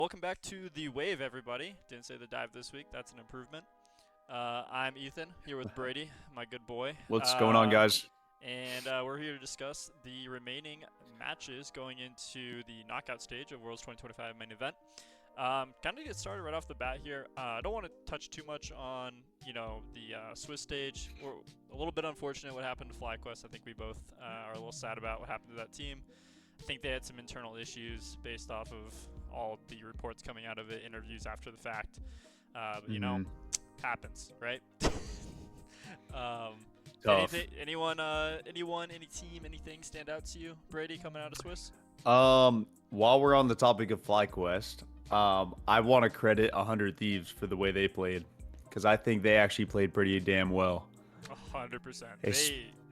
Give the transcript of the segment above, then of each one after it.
Welcome back to the Wave, everybody. Didn't say the dive this week. That's an improvement. I'm Ethan, here with Brady, my good boy. What's going on, guys? And we're here to discuss the remaining matches going into the knockout stage of Worlds 2025 main event. Kind of get started right off the bat here. I don't want to touch too much on, the Swiss stage. We're a little bit unfortunate what happened to FlyQuest. I think we both are a little sad about what happened to that team. I think they had some internal issues based off of all the reports coming out of it, interviews after the fact. But happens, right? um, Tough. any team, anything stand out to you, Brady, coming out of Swiss? While we're on the topic of FlyQuest, I want to credit 100 Thieves for the way they played, because I think they actually played pretty damn well. 100%.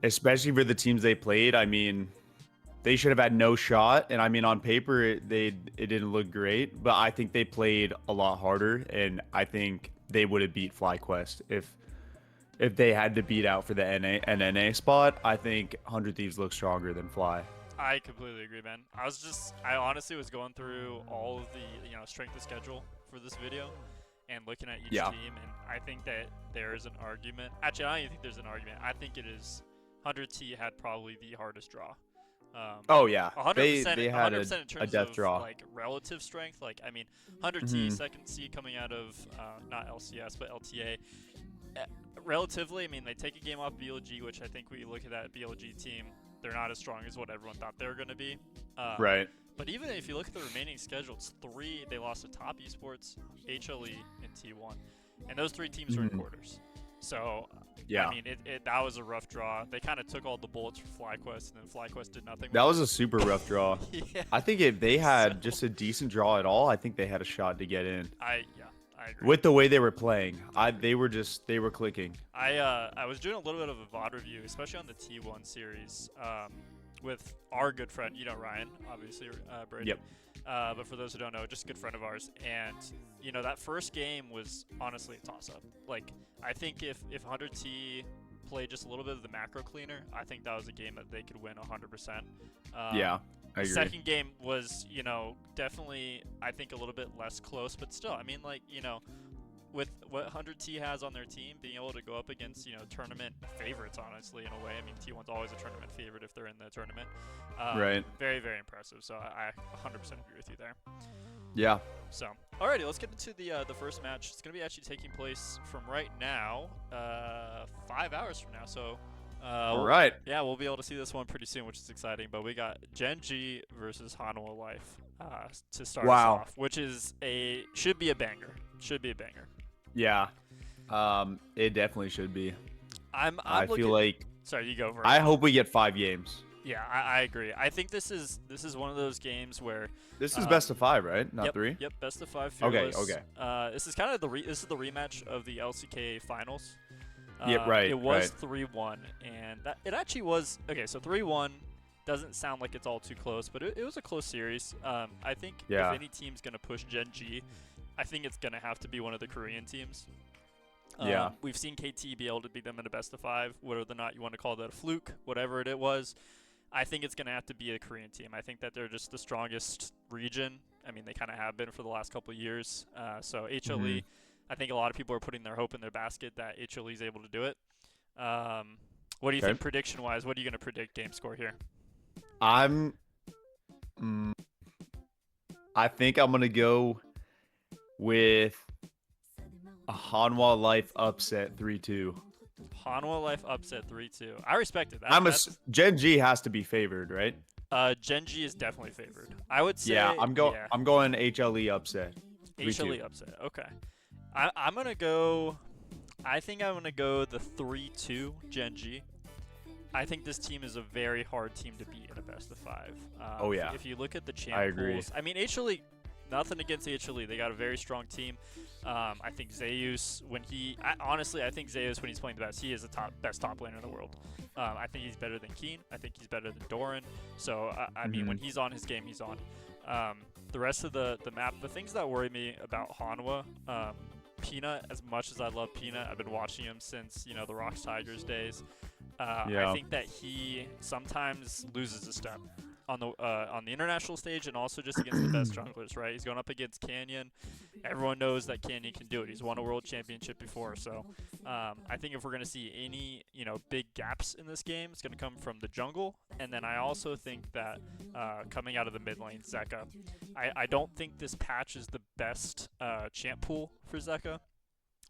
Especially for the teams they played. I mean, they should have had no shot, and I mean, on paper, it didn't look great, but I think they played a lot harder, and I think they would have beat FlyQuest if they had to beat out for the NA spot. I think 100 Thieves look stronger than Fly. I completely agree, man. I honestly was going through all of the, strength of schedule for this video and looking at each team, and I think that there is an argument. Actually, I don't even think there's an argument. I think it is 100T had probably the hardest draw. Oh yeah, 100%, they had 100% in terms a death of draw. like relative strength. Like, I mean, 100T second seed coming out of not LCS but LTA. Relatively, I mean, they take a game off BLG, which I think we look at that BLG team, they're not as strong as what everyone thought they were going to be. Right. But even if you look at the remaining schedule, it's three. They lost to Top Esports, HLE, and T1, and those three teams were in quarters. So, yeah, I mean, that was a rough draw. They kind of took all the bullets for FlyQuest, and then FlyQuest did nothing. That was a super rough draw. Yeah. I think if they had just a decent draw at all, I think they had a shot to get in. I agree. With the way they were playing, they were clicking. I was doing a little bit of a VOD review, especially on the T1 series, with our good friend, Ryan, obviously, Brady. Yep. But for those who don't know, just a good friend of ours. And, that first game was honestly a toss-up. Like, I think if 100T played just a little bit of the macro cleaner, I think that was a game that they could win 100%. Yeah, I agree. The second game was, definitely, I think, a little bit less close. But still, I mean, like, with what 100T has on their team, being able to go up against, tournament favorites, honestly, in a way. I mean, T1's always a tournament favorite if they're in the tournament. Right. Very, very impressive. So I 100% agree with you there. Yeah. So, alrighty, let's get into the first match. It's going to be actually taking place from right now, 5 hours from now. So, all right. Yeah, we'll be able to see this one pretty soon, which is exciting. But we got Gen G versus Hanwha Life to start us off, which should be a banger. Should be a banger. Yeah, it definitely should be. I feel like. Sorry, you go first. I hope we get 5 games. Yeah, I agree. I think this is one of those games where this is best of 5, right? Not 3. Yep, best of 5. Fearless. Okay. This is kind of this is the rematch of the LCK finals. Yep, right. It was 3-1, and it actually was okay. So 3-1 doesn't sound like it's all too close, but it was a close series. I think if any team's gonna push Gen G, I think it's gonna have to be one of the Korean teams. We've seen KT be able to beat them in a best of 5, whether or not you want to call that a fluke, whatever it was. I think it's going to have to be a Korean team. I think that they're just the strongest region. I mean, they kind of have been for the last couple of years. So HLE, I think a lot of people are putting their hope in their basket that HLE is able to do it. What do you think prediction-wise? What are you going to predict game score here? I think I'm going to go with a Hanwha Life upset 3-2. Hanwha Life upset 3-2. I respect it. Gen G has to be favored, right? Gen G is definitely favored. I would say. Yeah, I'm going HLE upset. 3-2. HLE upset. Okay. I'm gonna go. I think I'm gonna go the 3-2 Gen G. I think this team is a very hard team to beat in a best of 5. Oh yeah. If you look at the champ I agree. pools, I mean HLE. Nothing against HLE. They got a very strong team. I think Zeus, I think Zeus, when he's playing the best, he is the best top laner in the world. I think he's better than Keen. I think he's better than Doran. So, I mean, when he's on his game, he's on. The rest of the map, the things that worry me about Hanwha, Peanut, as much as I love Peanut, I've been watching him since, the Rocks Tigers days. I think that he sometimes loses a step. on the international stage and also just against the best junglers, right? He's going up against Canyon. Everyone knows that Canyon can do it. He's won a world championship before, so I think if we're going to see any big gaps in this game, it's going to come from the jungle. And then I also think that coming out of the mid lane, Zeka. I don't think this patch is the best champ pool for Zeka.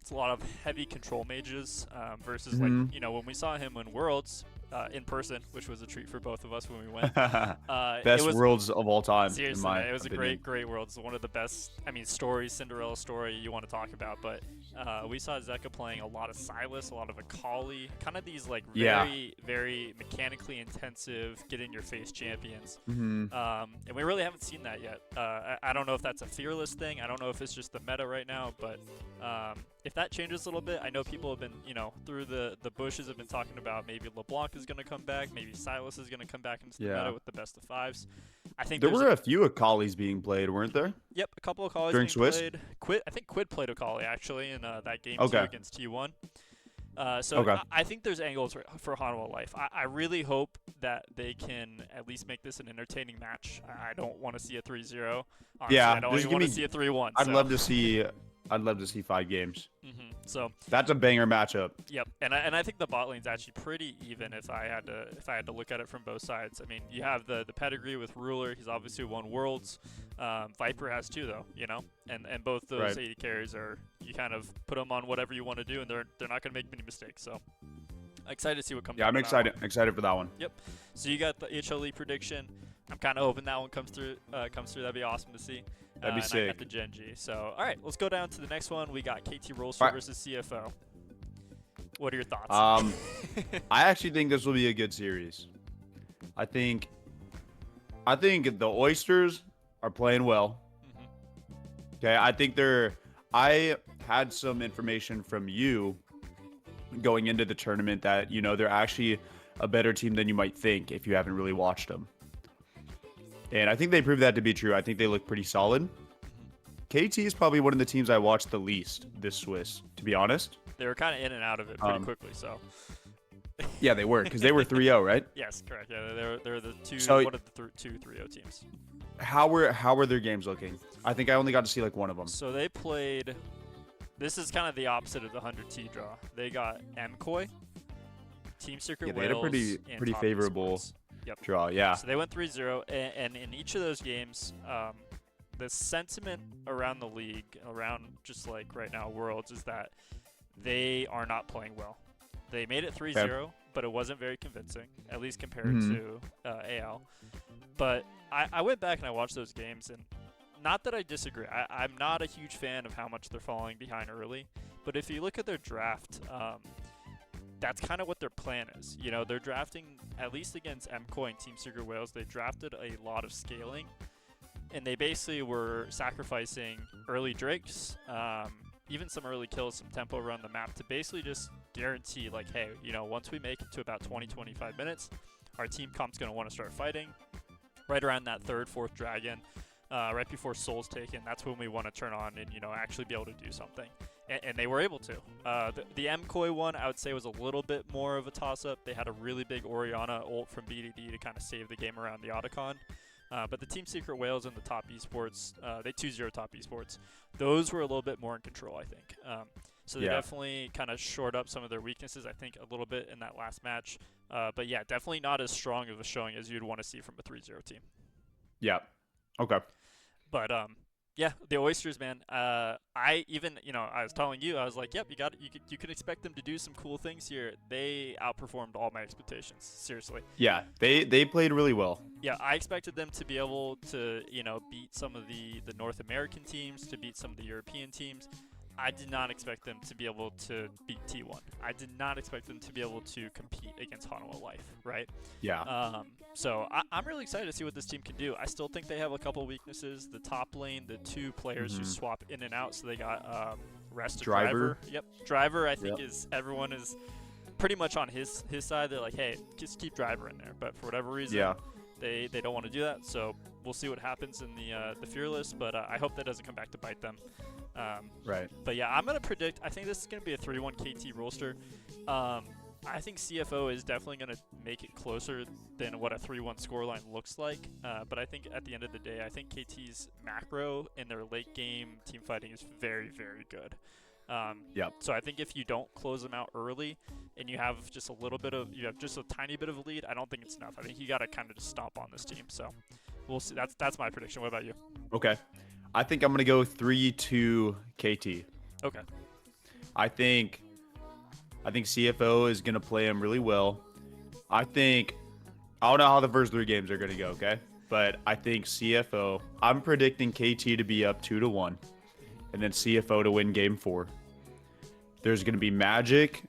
It's a lot of heavy control mages versus like when we saw him win Worlds in person, which was a treat for both of us when we went. Best Worlds of all time. Seriously, it was opinion. a great Worlds. One of the best, stories, Cinderella story you want to talk about. But we saw Zeka playing a lot of Sylas, a lot of Akali, kind of these like very, very mechanically intensive, get in your face champions. And we really haven't seen that yet. I don't know if that's a fearless thing. I don't know if it's just the meta right now, but if that changes a little bit, I know people have been, through the bushes have been talking about maybe LeBlanc is going to come back, maybe Sylas is going to come back into the meta with the best of fives. I think there were a few Akalis being played, weren't there? Yep, a couple of Akalis during being Swiss? played. I think Quid played Akali actually in that game 2 against T1. I think there's angles for Hanwha Life. I really hope that they can at least make this an entertaining match. I don't want to see a 3-0. Honestly, I don't even want to see a 3-1. I'd love to see 5 games. So that's a banger matchup. Yep, and I think the bot lane's actually pretty even if I had to look at it from both sides. I mean, you have the pedigree with Ruler. He's obviously won Worlds. Viper has too, though. And both those AD carries you kind of put them on whatever you want to do, and they're not going to make many mistakes. So excited to see what comes. Yeah, I'm excited. Excited for that one. Yep. So you got the HLE prediction. I'm kind of hoping that one comes through. That'd be awesome to see. That'd be sick. And I got the Gen G. So, all right, let's go down to the next one. We got KT Rolster versus CFO. What are your thoughts? I actually think this will be a good series. I think the Oysters are playing well. Okay, I think I had some information from you going into the tournament that, they're actually a better team than you might think if you haven't really watched them. And I think they proved that to be true. I think they look pretty solid. KT is probably one of the teams I watched the least this Swiss, to be honest. They were kind of in and out of it pretty quickly, so. Yeah, they were, because they were 3-0, right? Yes, correct. Yeah, they were the one of the two 3-0 teams. How were their games looking? I think I only got to see like one of them. So they played. This is kind of the opposite of the 100T draw. They got MKOI, Team Secret Wales, they had a pretty favorable draw. Yeah. So they went 3-0, and in each of those games, the sentiment around the league, around just like right now Worlds, is that they are not playing well. They made it 3-0, but it wasn't very convincing, at least compared to AL. But I went back and I watched those games, and not that I disagree. I'm not a huge fan of how much they're falling behind early, but if you look at their draft, that's kind of what their plan is. They're drafting, at least against MKOI and Team Secret Wales, they drafted a lot of scaling, and they basically were sacrificing early Drakes, even some early kills, some tempo around the map to basically just guarantee, like, hey, once we make it to about 20-25 minutes, our team comp's going to want to start fighting. Right around that 3rd, 4th dragon, right before Soul's taken, that's when we want to turn on and, actually be able to do something. And they were able to. The MKOI one, I would say, was a little bit more of a toss-up. They had a really big Orianna ult from BDD to kind of save the game around the Otacon. But the Team Secret Wales and the top esports, they 2-0 top esports. Those were a little bit more in control, I think. So they definitely kind of shored up some of their weaknesses, I think, a little bit in that last match. But yeah, definitely not as strong of a showing as you'd want to see from a 3-0 team. Yeah. Okay. But yeah, the Oysters, man. I was telling you, I was like, yep, you can expect them to do some cool things here. They outperformed all my expectations. Seriously. Yeah, they played really well. Yeah, I expected them to be able to, beat some of the North American teams, to beat some of the European teams. I did not expect them to be able to beat T1. I did not expect them to be able to compete against Hanwha Life, right? Yeah. So I'm really excited to see what this team can do. I still think they have a couple weaknesses. The top lane, the 2 players who swap in and out. So they got Rest Driver. Yep, Driver. I think everyone is pretty much on his side. They're like, hey, just keep Driver in there. But for whatever reason, they don't want to do that. So we'll see what happens in the Fearless. But I hope that doesn't come back to bite them. Right. But yeah, I'm gonna predict. I think this is gonna be a 3-1 KT Rolster. I think CFO is definitely going to make it closer than what a 3-1 scoreline looks like. But I think at the end of the day, I think KT's macro and their late game team fighting is very, very good. Yep. So I think if you don't close them out early and you have just a tiny bit of a lead, I don't think it's enough. I think you got to kind of just stomp on this team. So we'll see. That's my prediction. What about you? Okay. I think I'm going to go 3-2 KT. Okay. I think CFO is going to play him really well. I don't know how the first 3 games are going to go, okay? But I think CFO, I'm predicting KT to be up 2-1 and then CFO to win game 4. There's going to be magic.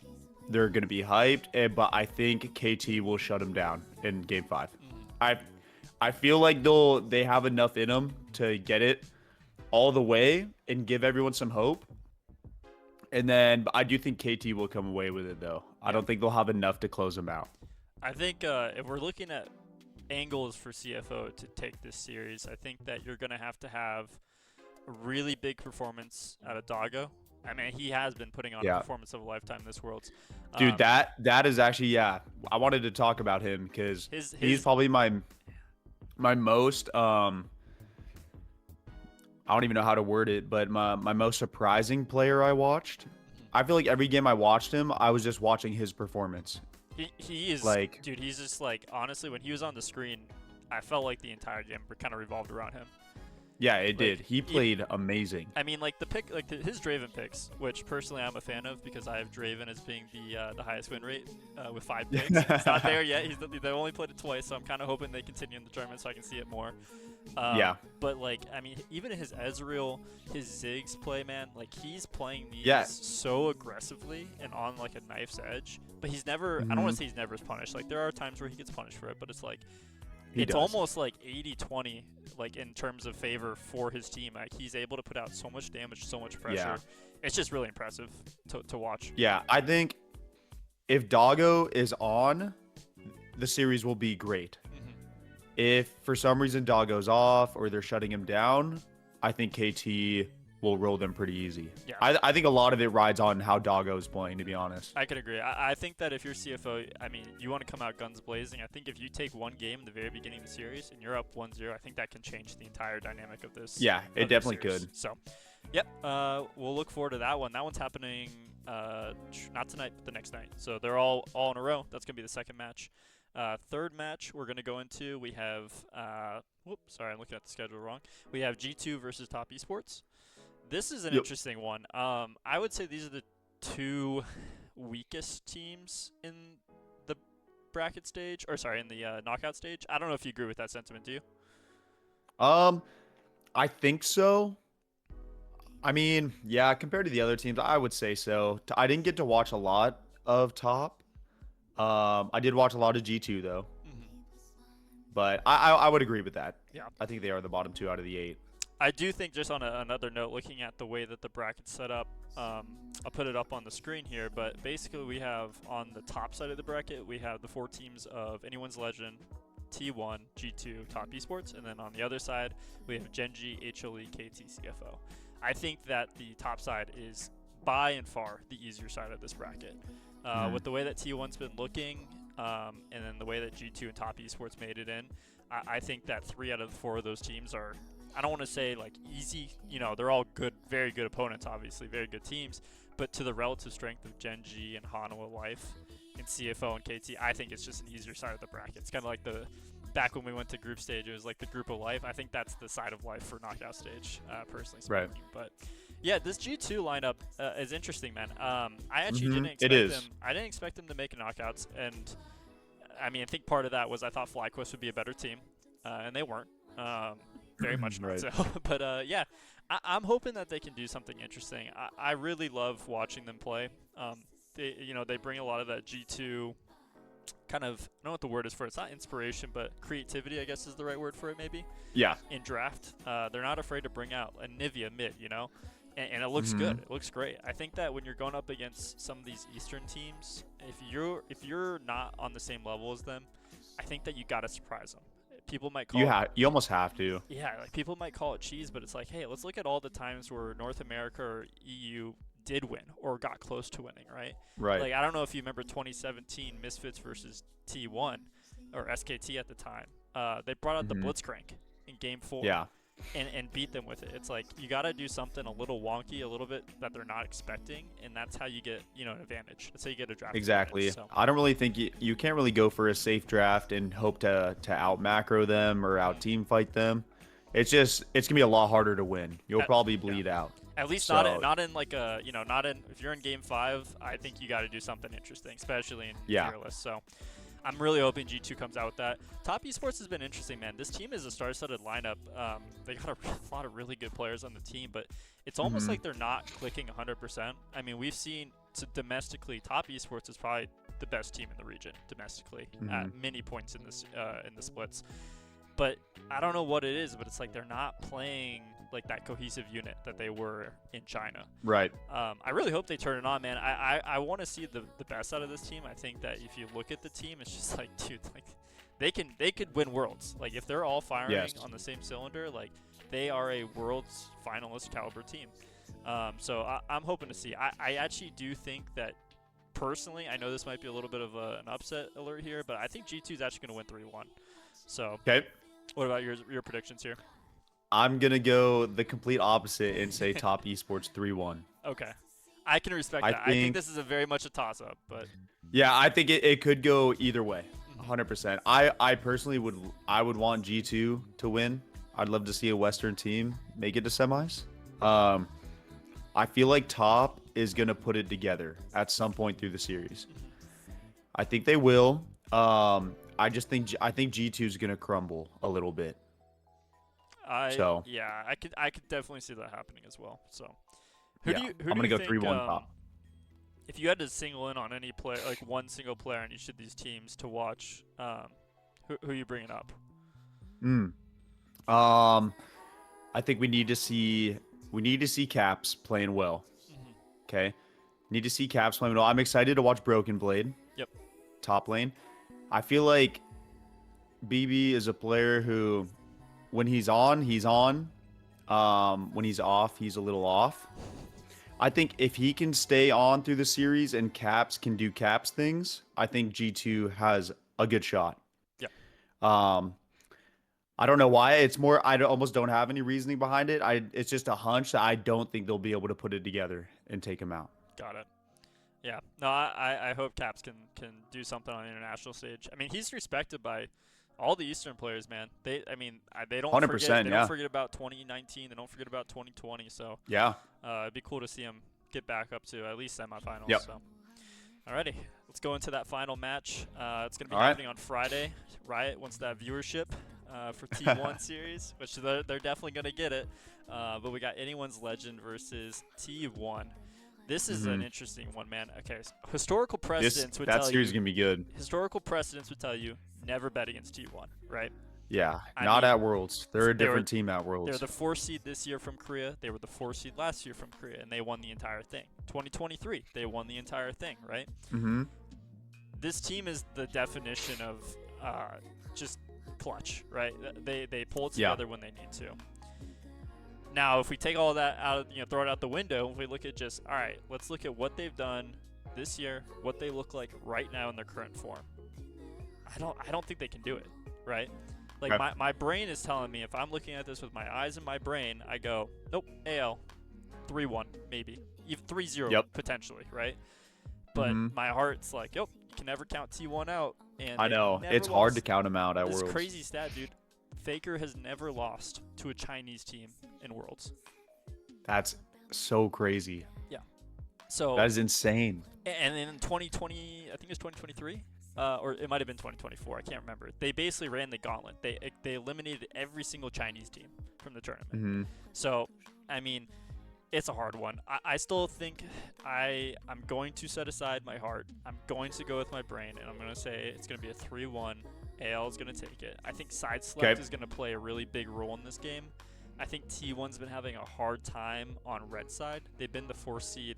They're going to be hyped, but I think KT will shut him down in game 5. I feel like they have enough in them to get it all the way and give everyone some hope. And then I do think KT will come away with it, though. I don't think they'll have enough to close them out. I think if we're looking at angles for CFO to take this series, I think that you're going to have a really big performance out of Doggo. I mean, he has been putting on a performance of a lifetime this Worlds. Dude, that is actually, I wanted to talk about him because he's probably my most, I don't even know how to word it, but my most surprising player I watched. I feel like every game I watched him, I was just watching his performance. He is like, dude, he's just like, honestly, when he was on the screen, I felt like the entire game kind of revolved around him. Yeah, it did. He played amazing. I mean, like his Draven picks, which personally I'm a fan of because I have Draven as being the highest win rate with 5 picks. It's not there yet. They only played it twice, so I'm kind of hoping they continue in the tournament so I can see it more. But like, I mean, even his Ezreal, his Ziggs play, man, like he's playing these so aggressively and on like a knife's edge. But he's never. I don't want to say he's never punished. Like there are times where he gets punished for it, but it's like. It's almost like 80-20, like in terms of favor for his team. Like he's able to put out so much damage, so much pressure. Yeah. It's just really impressive to watch. Yeah, I think if Doggo is on, the series will be great. Mm-hmm. If for some reason Doggo's off or they're shutting him down, I think KT will roll them pretty easy. Yeah. I think a lot of it rides on how Doggo's playing, to be honest. I could agree. I think that if you're CFO, I mean, you want to come out guns blazing. I think if you take one game in the very beginning of the series and you're up 1-0, I think that can change the entire dynamic of this. Yeah, it definitely could. So, yep, we'll look forward to that one. That one's happening not tonight, but the next night. So they're all in a row. That's going to be the second match. Third match we're going to go into, we have, sorry, I'm looking at the schedule wrong. We have G2 versus Top Esports. This is an interesting one. I would say these are the 2 weakest teams in the bracket stage, in the knockout stage. I don't know if you agree with that sentiment, do you? I think so. I mean, yeah, compared to the other teams, I would say so. I didn't get to watch a lot of Top. I did watch a lot of G2 though. Mm-hmm. But I would agree with that. Yeah. I think they are the bottom 2 out of the 8. I do think, just on another note, looking at the way that the bracket's set up, I'll put it up on the screen here, but basically we have on the top side of the bracket, we have the 4 teams of Anyone's Legend, T1, G2, Top Esports, and then on the other side, we have Gen.G, HLE, KT, CFO. I think that the top side is by and far the easier side of this bracket. With the way that T1's been looking, and then the way that G2 and Top Esports made it in, I think that 3 out of the 4 of those teams are, I don't want to say like easy, they're all good, very good opponents, obviously, very good teams, but to the relative strength of Gen.G and Hanwha Life and CFO and KT, I think it's just an easier side of the bracket. It's kind of like back when we went to group stage, it was like the group of life. I think that's the side of life for knockout stage, personally speaking. Right. But yeah, this G2 lineup is interesting, man. I actually didn't expect them. I didn't expect them to make knockouts, and I mean, I think part of that was I thought FlyQuest would be a better team, and they weren't. Very much not so. But yeah, I'm hoping that they can do something interesting. I really love watching them play. They bring a lot of that G2 kind of, I don't know what the word is for it. It's not inspiration, but creativity, I guess, is the right word for it, maybe. Yeah. In draft, they're not afraid to bring out a Nivea mid, and it looks good. It looks great. I think that when you're going up against some of these Eastern teams, if you're not on the same level as them, I think that you got to surprise them. People might call you almost have to. Yeah, like people might call it cheese, but it's like, hey, let's look at all the times where North America or EU did win or got close to winning, right? Right. Like, I don't know if you remember 2017 Misfits versus T1 or SKT at the time. They brought out the Blitzcrank in Game 4. Yeah. And beat them with it. It's like you got to do something a little wonky, a little bit that they're not expecting, and that's how you get, an advantage. That's how you get a draft Exactly. advantage, so. I don't really think you can't really go for a safe draft and hope to out macro them or out team fight them. It's gonna be a lot harder to win. You'll probably bleed out. At least not in like a not in if you're in Game 5. I think you got to do something interesting, especially in Fearless. So. I'm really hoping G2 comes out with that. Top Esports has been interesting, man. This team is a star-studded lineup. They got a lot of really good players on the team, but it's almost like they're not clicking 100%. I mean, we've seen domestically, Top Esports is probably the best team in the region domestically at many points in the splits. But I don't know what it is, but it's like they're not playing like that cohesive unit that they were in China. Right. I really hope they turn it on, man. I want to see the best out of this team. I think that if you look at the team, it's just like, dude, like they could win worlds. Like if they're all firing on the same cylinder, like they are a world's finalist caliber team. So I'm hoping to see. I actually do think that personally, I know this might be a little bit of an upset alert here, but I think G2 is actually going to win 3-1. So okay. What about your predictions here? I'm going to go the complete opposite and say Top Esports 3-1. Okay. I can respect that. I think this is very much a toss-up, but... Yeah, I think it could go either way, 100%. I personally would want G2 to win. I'd love to see a Western team make it to semis. I feel like Top is going to put it together at some point through the series. I think they will. I think G2 is going to crumble a little bit. Yeah, I could definitely see that happening as well. So, who do I'm gonna go 3-1 Top. If you had to single in on any player, like one single player on each of these teams to watch, who are you bringing up? I think we need to see Caps playing well. Okay, need to see Caps playing well. I'm excited to watch Broken Blade. Yep. Top lane. I feel like BB is a player who, when he's on, he's on. When he's off, he's a little off. I think if he can stay on through the series and Caps can do Caps things, I think G2 has a good shot. Yeah. I don't know why. It's more, I almost don't have any reasoning behind it. It's just a hunch that I don't think they'll be able to put it together and take him out. Got it. Yeah. No, I hope Caps can do something on the international stage. I mean, he's respected by all the Eastern players, man. They don't 100%, forget. They don't forget about 2019. They don't forget about 2020. So yeah, it'd be cool to see him get back up to at least semifinals. Yep. So, alrighty, let's go into that final match. It's gonna be happening on Friday. Riot wants that viewership for T1 series, which they're definitely gonna get it. But we got Anyone's Legend versus T1. This is an interesting one, man. Okay, so historical precedents would tell you. That series is going to be good. Historical precedents would tell you never bet against T1, right? Yeah, not at Worlds. They're a different team at Worlds. They're the 4 seed this year from Korea. They were the 4 seed last year from Korea, and they won the entire thing. 2023, they won the entire thing, right? This team is the definition of just clutch, right? They pull it together when they need to. Now, if we take all that out, throw it out the window, if we look at just, all right, let's look at what they've done this year, what they look like right now in their current form. I don't think they can do it, right? Like my brain is telling me, if I'm looking at this with my eyes and my brain, I go, nope, AL, 3-1 maybe, even 3-0 potentially, right? But my heart's like, yep, you can never count T1 out. And I know it's hard to count them out at Worlds. This crazy stat, dude. Faker has never lost to a Chinese team in Worlds. That's so crazy. Yeah. So that is insane. And in 2020, I think it was 2023, or it might have been 2024. I can't remember. They basically ran the gauntlet. They eliminated every single Chinese team from the tournament. So, I mean, it's a hard one. I still think I'm going to set aside my heart. I'm going to go with my brain, and I'm going to say it's going to be a 3-1. AL is going to take it. I think side select is going to play a really big role in this game. I think T1's been having a hard time on red side. They've been the 4 seed.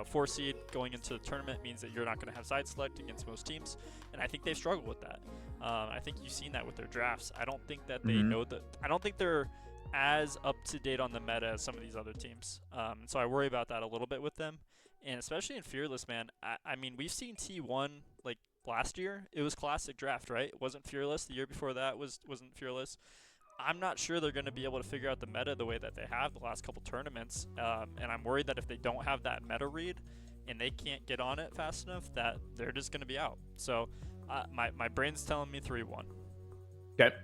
4 seed going into the tournament means that you're not going to have side select against most teams, and I think they've struggled with that. I think you've seen that with their drafts. I don't think that they know that. I don't think they're as up to date on the meta as some of these other teams. So I worry about that a little bit with them, and especially in Fearless, man. I mean, we've seen T1 like last year. It was Classic Draft, right? It wasn't Fearless. The year before that wasn't Fearless. I'm not sure they're going to be able to figure out the meta the way that they have the last couple tournaments, and I'm worried that if they don't have that meta read and they can't get on it fast enough, that they're just going to be out. So my brain's telling me 3-1. Okay.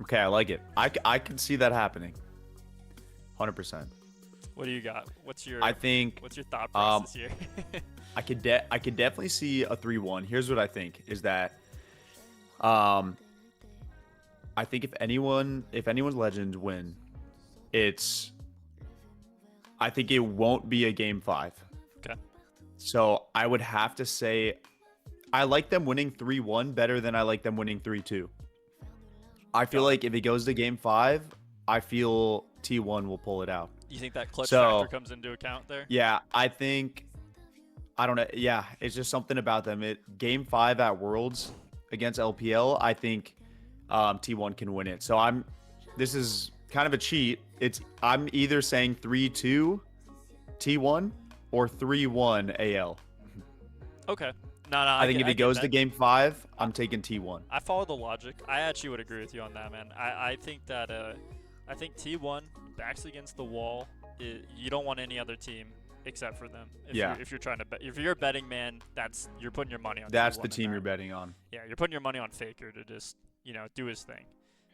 Okay, I like it. I can see that happening. 100%. What do you got? What's your thought process here? I could definitely see a 3-1. Here's what I think is that I think if anyone's Legends win, I think it won't be a game 5. Okay. So I would have to say I like them winning 3-1 better than I like them winning 3-2. I feel like if it goes to game 5, I feel T1 will pull it out. You think that clutch factor comes into account there? Yeah, I don't know. Yeah, it's just something about them. Game 5 at Worlds against LPL, I think T1 can win it. So this is kind of a cheat. I'm either saying 3-2 T1 or 3-1 AL. Okay. No, I think if it goes to game 5, I'm taking T1. I follow the logic. I actually would agree with you on that, man. I think that I think T1 backs against the wall. You don't want any other team except for them. If you're trying to bet, if you're a betting man, you're putting your money on. That's the team you're betting on. Yeah, you're putting your money on Faker to just do his thing.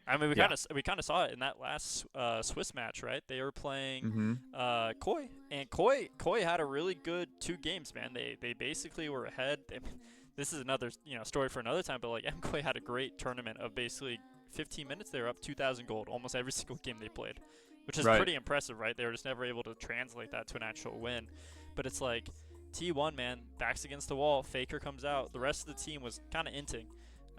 I mean, we kind of saw it in that last Swiss match, right? They were playing Koi, and Koi had a really good 2 games, man. They basically were ahead. This is another story for another time, but like MKoi had a great tournament of basically 15 minutes. They were up 2,000 gold almost every single game they played, which is pretty impressive, right? They were just never able to translate that to an actual win. But it's like T1, man, backs against the wall. Faker comes out. The rest of the team was kind of inting,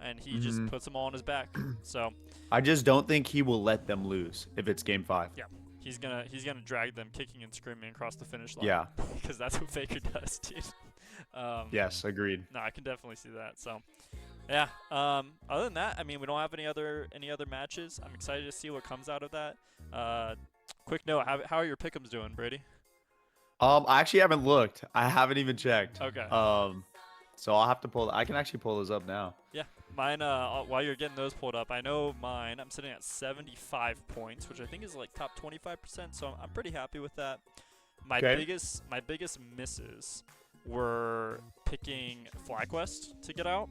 and he just puts them all on his back. So I just don't think he will let them lose if it's game 5. Yeah, he's gonna drag them kicking and screaming across the finish line. Yeah, because that's what Faker does, dude. Yes, agreed. No, I can definitely see that. So yeah. Other than that, I mean, we don't have any other matches. I'm excited to see what comes out of that. Quick note: how are your pick'ems doing, Brady? I actually haven't looked. I haven't even checked. Okay. So I'll have to I can actually pull those up now. Yeah, mine. While you're getting those pulled up, I know mine. I'm sitting at 75 points, which I think is like top 25%. So I'm pretty happy with that. My biggest misses were picking FlyQuest to get out.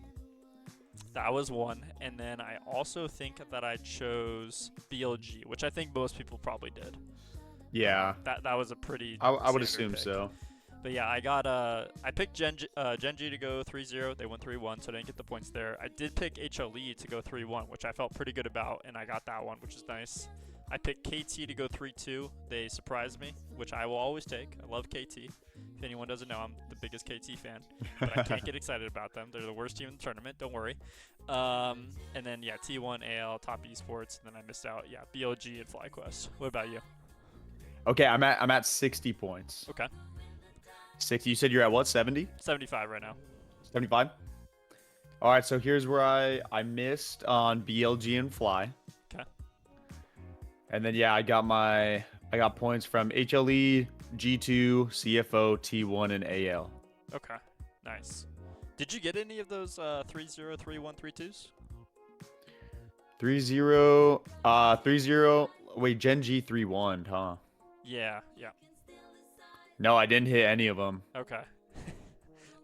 That was one, and then I also think that I chose BLG, which I think most people probably did. Yeah. That was a pretty. I would assume pick. so. But yeah, I picked Gen G to go 3-0. They went 3-1, so I didn't get the points there. I did pick HLE to go 3-1, which I felt pretty good about, and I got that one, which is nice. I picked KT to go 3-2. They surprised me, which I will always take. I love KT. If anyone doesn't know, I'm the biggest KT fan, but I can't get excited about them. They're the worst team in the tournament. Don't worry. And then yeah, T1 AL Top Esports, and then I missed out. Yeah, BLG and FlyQuest. What about you? Okay, I'm at 60 points. Okay. 60. You said you're at what? 70? 75 right now. 75. All right, so here's where I missed on BLG and Fly. Okay. And then yeah, I got points from HLE, G2, CFO, T1, and AL. Okay. Nice. Did you get any of those 3-0, 3-1, 3-2s? 3-0, 3-0. Wait, Gen G 3-1, huh? Yeah. No, I didn't hit any of them. Okay.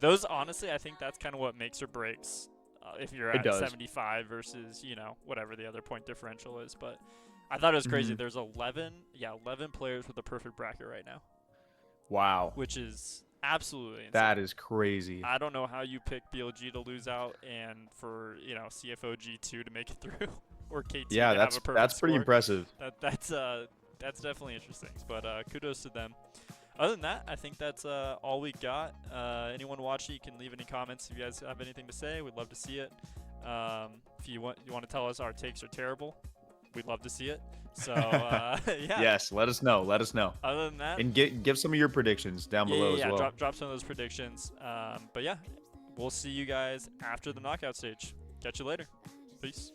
Those, honestly, I think that's kind of what makes or breaks if you're at 75 versus, whatever the other point differential is. But I thought it was crazy. There's 11 players with a perfect bracket right now. Wow. Which is absolutely insane. That is crazy. I don't know how you pick BLG to lose out and for, CFO G2 to make it through or KT to have a perfect that's pretty score. impressive. That's definitely interesting. But kudos to them. Other than that, I think that's all we got. Anyone watching, you can leave any comments if you guys have anything to say. We'd love to see it. If you want to tell us our takes are terrible, we'd love to see it. So yeah. Yes, let us know. Other than that, and give some of your predictions down below as well. Drop some of those predictions. But yeah, we'll see you guys after the knockout stage. Catch you later. Peace.